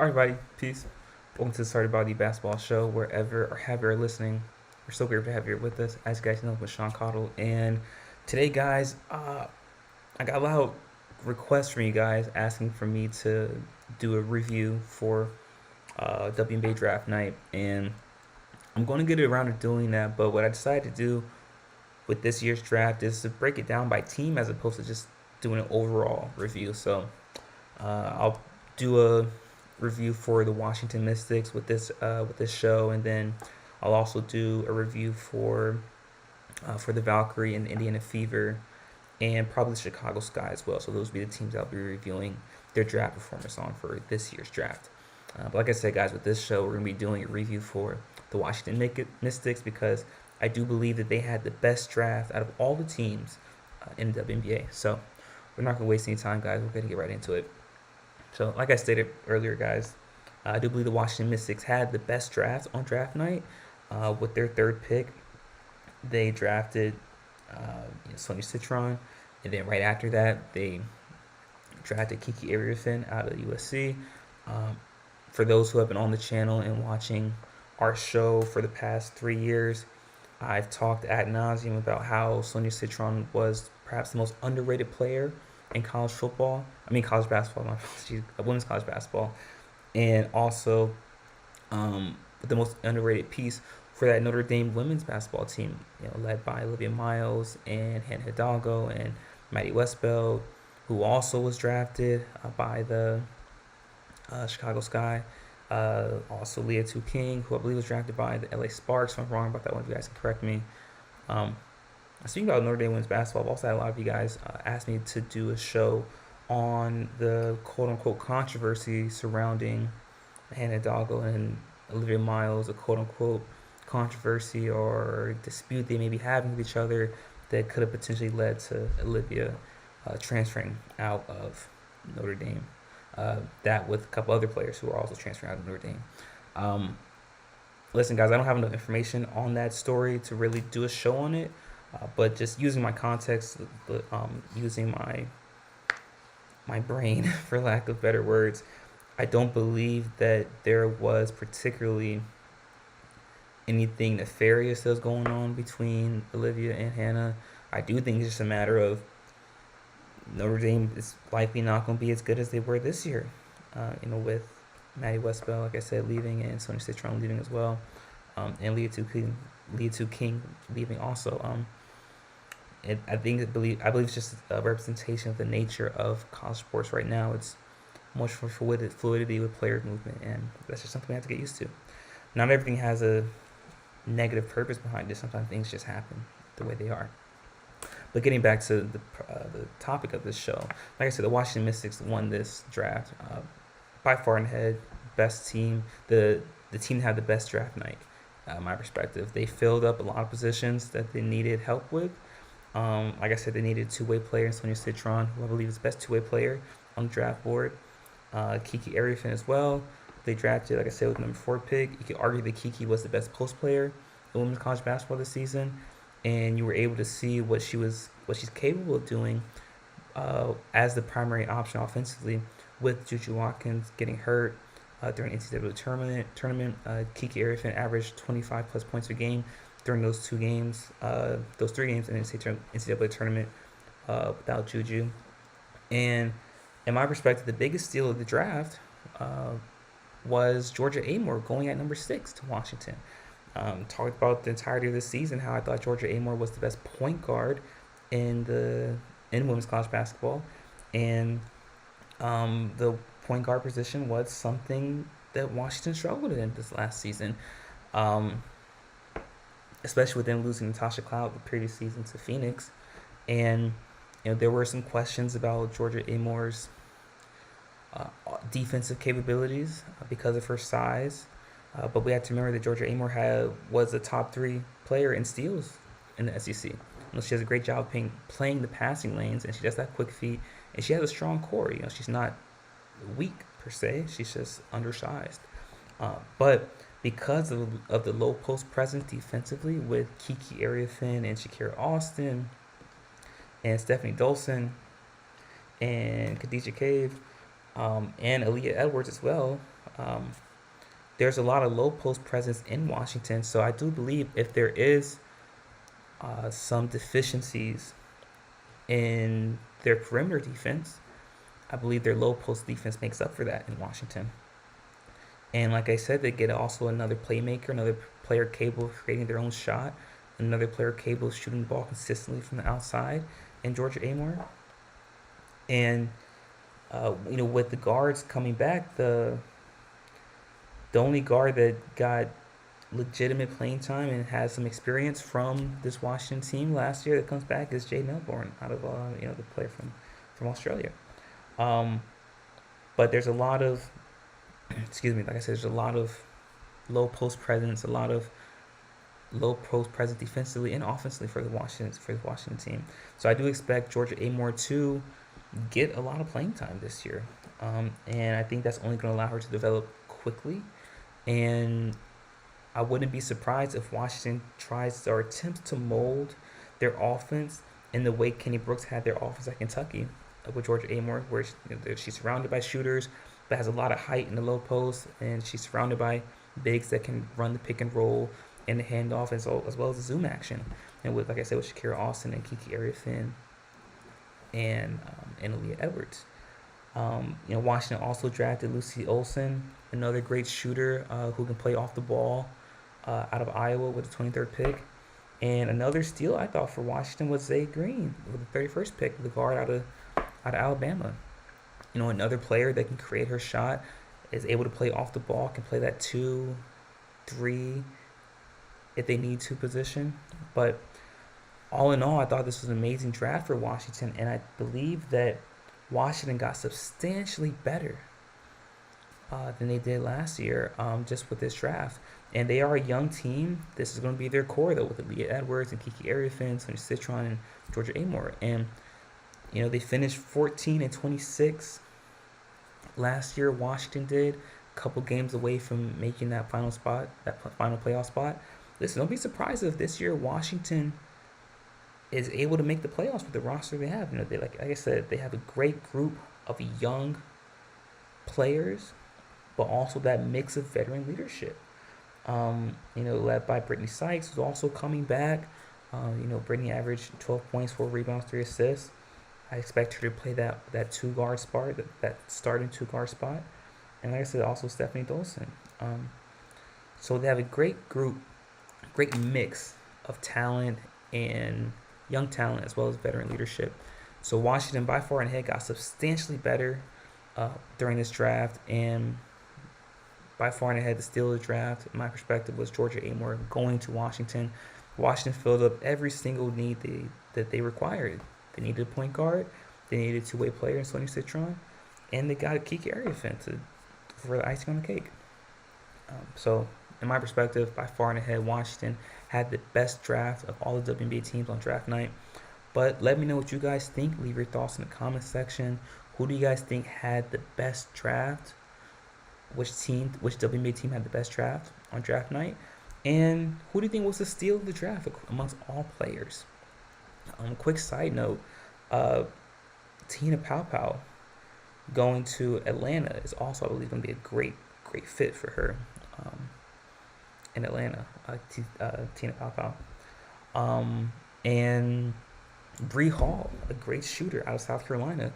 All right, everybody, peace. Welcome to the Started Body Basketball Show, wherever or however you're listening. We're so grateful to have you here with us. As you guys know, with Sean Cottle. And today, guys, I got a lot of requests from you guys asking for me to do a review for WNBA Draft Night. And I'm going to get around to doing that. But what I decided to do with this year's draft is to break it down by team as opposed to just doing an overall review. So I'll do a review for the Washington Mystics with this show, and then I'll also do a review for the Valkyrie and the Indiana Fever, and probably the Chicago Sky as well. So those will be the teams I'll be reviewing their draft performance on for this year's draft. But like I said, guys, with this show, we're going to be doing a review for the Washington Mystics because I do believe that they had the best draft out of all the teams in the WNBA. So we're not going to waste any time, guys. We're going to get right into it. So, like I stated earlier, guys, I do believe the Washington Mystics had the best draft on draft night with their third pick. They drafted Sonia Citron, and then right after that, they drafted Kiki Ariafin out of USC. For those who have been on the channel and watching our show for the past 3 years, I've talked ad nauseum about how Sonia Citron was perhaps the most underrated player in college basketball, women's college basketball, and also the most underrated piece for that Notre Dame women's basketball team, led by Olivia Miles and Hannah Hidalgo and Maddie Westbeld, who also was drafted by the Chicago Sky. Also Leah Tu King, who I believe was drafted by the LA Sparks. If I'm wrong about that one, if you guys can correct me. Speaking about Notre Dame women's basketball, I've also had a lot of you guys ask me to do a show on the quote-unquote controversy surrounding Hannah Hidalgo and Olivia Miles, a quote-unquote controversy or dispute they may be having with each other that could have potentially led to Olivia transferring out of Notre Dame. That with a couple other players who are also transferring out of Notre Dame. Listen, guys, I don't have enough information on that story to really do a show on it. But just using my context, using my brain, for lack of better words, I don't believe that there was particularly anything nefarious that was going on between Olivia and Hannah. I do think it's just a matter of Notre Dame is likely not going to be as good as they were this year, with Maddie Westbeld, like I said, leaving, and Sonia Citron leaving as well, and Leah Tu King leaving also. I believe it's just a representation of the nature of college sports right now. It's much more fluidity with player movement, and that's just something we have to get used to. Not everything has a negative purpose behind it. Sometimes things just happen the way they are. But getting back to the topic of this show, like I said, the Washington Mystics won this draft by far and ahead, best team, the team that had the best draft night. My perspective, they filled up a lot of positions that they needed help with. Like I said, they needed a two-way player in Sonia Citron, who I believe is the best two-way player on the draft board. Kiki Ariafin as well. They drafted, like I said, with number 4 pick. You could argue that Kiki was the best post player in women's college basketball this season, and you were able to see what she's capable of doing as the primary option offensively. With Juju Watkins getting hurt during NCAA tournament, Kiki Ariafin averaged 25 plus points a game during those 3 games in the NCAA tournament without Juju. And in my perspective, the biggest steal of the draft was Georgia Amore going at number 6 to Washington. Talked about the entirety of this season, how I thought Georgia Amore was the best point guard in women's college basketball. And the point guard position was something that Washington struggled in this last season. Especially with them losing Natasha Cloud the previous season to Phoenix. And there were some questions about Georgia Amore's defensive capabilities because of her size. But we have to remember that Georgia Amore was a top 3 player in steals in the SEC. She does a great job playing the passing lanes, and she does that quick feet, and she has a strong core. She's not weak per se; she's just undersized. But because of the low post presence defensively with Kiki Ariafin and Shakira Austin and Stephanie Dolson and Khadijah Cave, and Aaliyah Edwards as well. Um, there's a lot of low post presence in Washington, so I do believe if there is some deficiencies in their perimeter defense, I believe their low post defense makes up for that in Washington. And like I said, they get also another playmaker, another player capable of creating their own shot, another player capable of shooting the ball consistently from the outside, and Georgia Amore. And with the guards coming back, the only guard that got legitimate playing time and has some experience from this Washington team last year that comes back is Jay Melbourne out of the player from Australia. Um, but there's a lot of excuse me, like I said, there's a lot of low post presence, a lot of low post presence defensively and offensively for the Washington team. So I do expect Georgia Amore to get a lot of playing time this year, and I think that's only going to allow her to develop quickly. And I wouldn't be surprised if Washington tries or attempts to mold their offense in the way Kenny Brooks had their offense at Kentucky with Georgia Amore, where she's surrounded by shooters but has a lot of height in the low post, and she's surrounded by bigs that can run the pick and roll and the handoff as well as the zoom action. And with, like I said, with Shakira Austin and Kiki Arifin and Aaliyah Edwards. Washington also drafted Lucy Olson, another great shooter who can play off the ball out of Iowa with the 23rd pick. And another steal I thought for Washington was Zay Green with the 31st pick, the guard out of Alabama. Another player that can create her shot, is able to play off the ball, can play that 2, 3 if they need to position. But all in all, I thought this was an amazing draft for Washington, and I believe that Washington got substantially better than they did last year just with this draft. And they are a young team. This is going to be their core, though, with Aaliyah Edwards and Kiki Arifin, Sonia Citron, and Georgia Amore. And, they finished 14 and 26 last year. Washington did. A couple games away from making that final spot, that final playoff spot. Listen, don't be surprised if this year Washington is able to make the playoffs with the roster they have. They like I said, they have a great group of young players, but also that mix of veteran leadership. Led by Brittany Sykes, who's also coming back. Brittany averaged 12 points, 4 rebounds, 3 assists. I expect her to play that two guard spot, that starting two guard spot. And like I said, also Stephanie Dolson. So they have a great group, great mix of talent and young talent as well as veteran leadership. So Washington by far and ahead got substantially better during this draft, and by far and ahead the steal of the draft, in my perspective, was Georgia Amore going to Washington. Washington filled up every single need that they required. They needed a point guard, they needed a two-way player in Sonia Citron, and they got a Kiki Arifin for the icing on the cake. So in my perspective, by far and ahead, Washington had the best draft of all the WNBA teams on draft night. But let me know what you guys think. Leave your thoughts in the comment section. Who do you guys think had the best draft? Which WNBA team had the best draft on draft night? And who do you think was the steal of the draft amongst all players? Quick side note, Tina Paopao going to Atlanta is also, I believe, going to be a great fit for her in Atlanta. Tina Paopao. And Bree Hall, a great shooter out of South Carolina,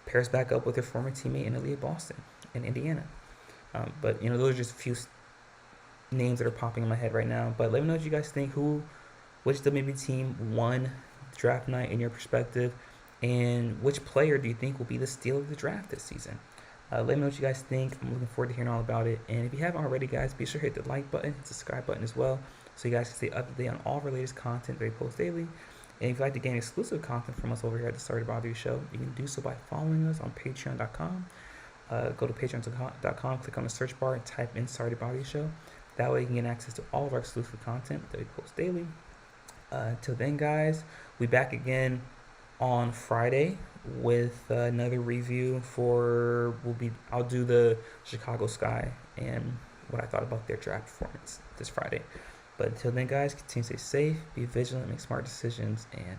pairs back up with her former teammate in Aaliyah Boston in Indiana. But those are just a few names that are popping in my head right now. But let me know what you guys think. Which WNBA team won draft night in your perspective, and which player do you think will be the steal of the draft this season? Let me know what you guys think. I'm looking forward to hearing all about it. And if you haven't already, guys, be sure to hit the like button, subscribe button as well, so you guys can stay up to date on all of our latest content that we post daily. And if you'd like to gain exclusive content from us over here at the Sorry to Bother You Show, you can do so by following us on patreon.com. Go to patreon.com, click on the search bar, and type in Sorry to Bother You Show. That way you can get access to all of our exclusive content that we post daily. Till then, guys, we'll be back again on Friday with another review I'll do the Chicago Sky and what I thought about their draft performance this Friday. But until then, guys, continue to stay safe, be vigilant, make smart decisions, and